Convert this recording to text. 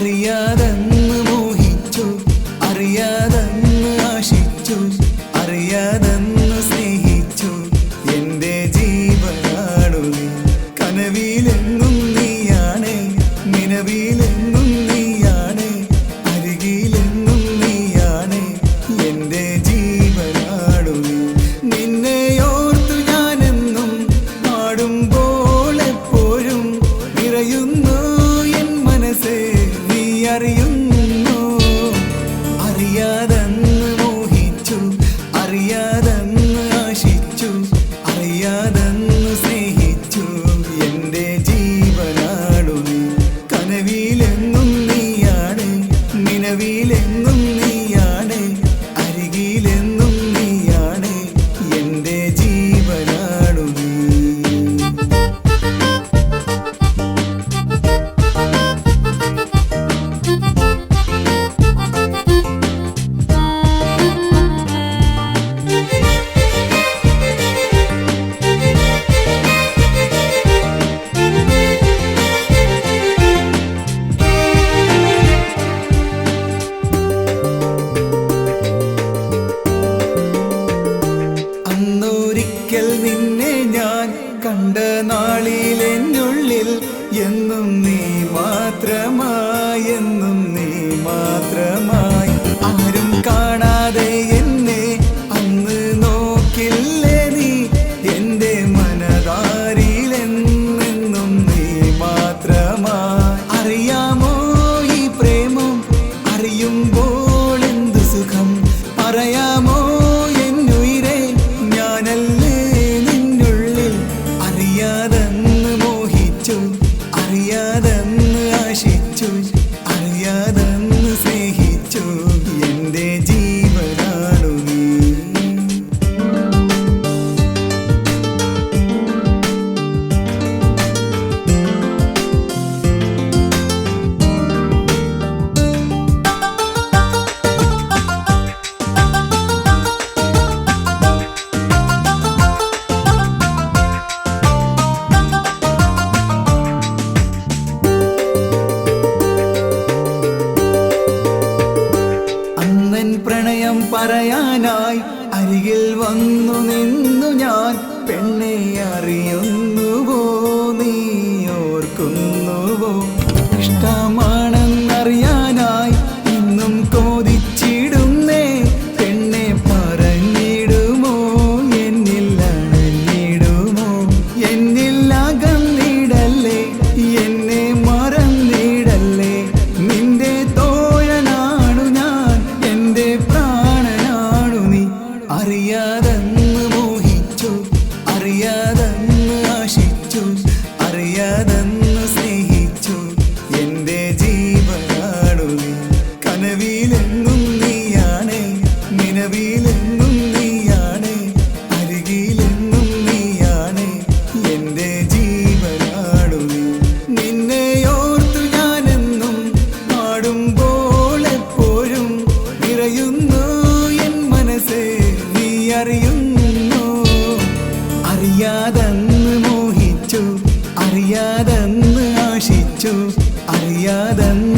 അറിയാതെന്ന് മോഹിച്ചു, അറിയാതെന്ന് ആശിച്ചു, അറിയാതെന്ന് സ്നേഹിച്ചു. എന്റെ ജീവനാണു നീ, കനവിലെന്നും നീയാണ്, നിലവിലെന്നും നീയാണ്, അരികിലെന്നും നീയാണ്. എന്റെ ജീവനാണു നീ. നിന്നെയോർത്തു ഞാനെന്നും പാടുമ്പോൾ എപ്പോഴും നിറയുന്നു എൻ മനസ്സ്, നീ അറിയുന്നു. അറിയാതെന്ന് മോഹിച്ചു, അറിയാതെന്ന് ആശിച്ചു, അറിയാതെന്ന് സ്നേഹിച്ചു. എന്റെ ജീവനാണു നീ, കനവിലെന്നും നീയാണ്, നിലവിലെന്നും നീയാണ്, അരികിലെന്നും നീയാണ്. എന്റെ ജീവനാണു നീ. അന്നൊരിക്കൽ നിന്നെ ഞാൻ കണ്ട നാളിൽ എന്നുള്ളിൽ എന്നും നീ മാത്രമായി, എന്നും നീ മാത്രമായി. ആരും കാണാതെ എന്നെ അന്ന് നോക്കില്ലേ നീ, എന്റെ മനതാരിലെന്നും നീ മാത്രമായി. അറിയാമോ ഈ പ്രേമം, അറിയുമ്പോൾ എന്തു സുഖം, പറയാമോ എന്നുയിരേ ഞാനല്ലേ നിന്നുള്ളിൽ. അറിയാതെന്ന് മോഹിച്ചു, അറിയാതെന്ന് ആശിച്ചു, അറിയാതെന്ന് സ്നേഹിച്ചു. എന്റെ ജീവനാണു നീ. അന്നൻ പ്രണയം പറയാനായി അരികിൽ വന്നു നിന്നു ഞാൻ. പെണ്ണെ അറിയുന്നുവോ, നീ ഓർക്കുന്നുവോ? ഇഷ്ടമാണെന്നറിയാനായി ഇന്നും കൊതിച്ചിടുന്നേ. പെണ്ണെ പറഞ്ഞിടുമോ, എന്നിൽ അണഞ്ഞിടുമോ? എന്നിൽ അകന്നിടല്ലേ, എന്നെ മറന്നിടല്ലേ. നിന്റെ തോഴനാണു ഞാൻ, എന്റെ പ്രാണനാണു നീ. അറിയാതെന്ന് മോഹിച്ചു, അറിയാതെന്ന് ആശിച്ചു, അറിയാതെന്ന് സ്നേഹിച്ചു. എന്റെ ജീവനാണു നീ, കനവിലെന്നും നീയാണ്, നിലവിലെന്നും നീയാണ്, അരികിലെന്നും നീയാണ്. എന്റെ ജീവനാണു നീ. നിന്നെയോർത്തു ഞാനെന്നും പാടുമ്പോൾ എപ്പോഴും നിറയുന്നു എൻ മനസ്സ്, നീ അറിയുന്നു. അറിയാതെന്ന് മോഹിച്ചു, അറിയാതെന്ന് ആശിച്ചു, അറിയാതെന്ന്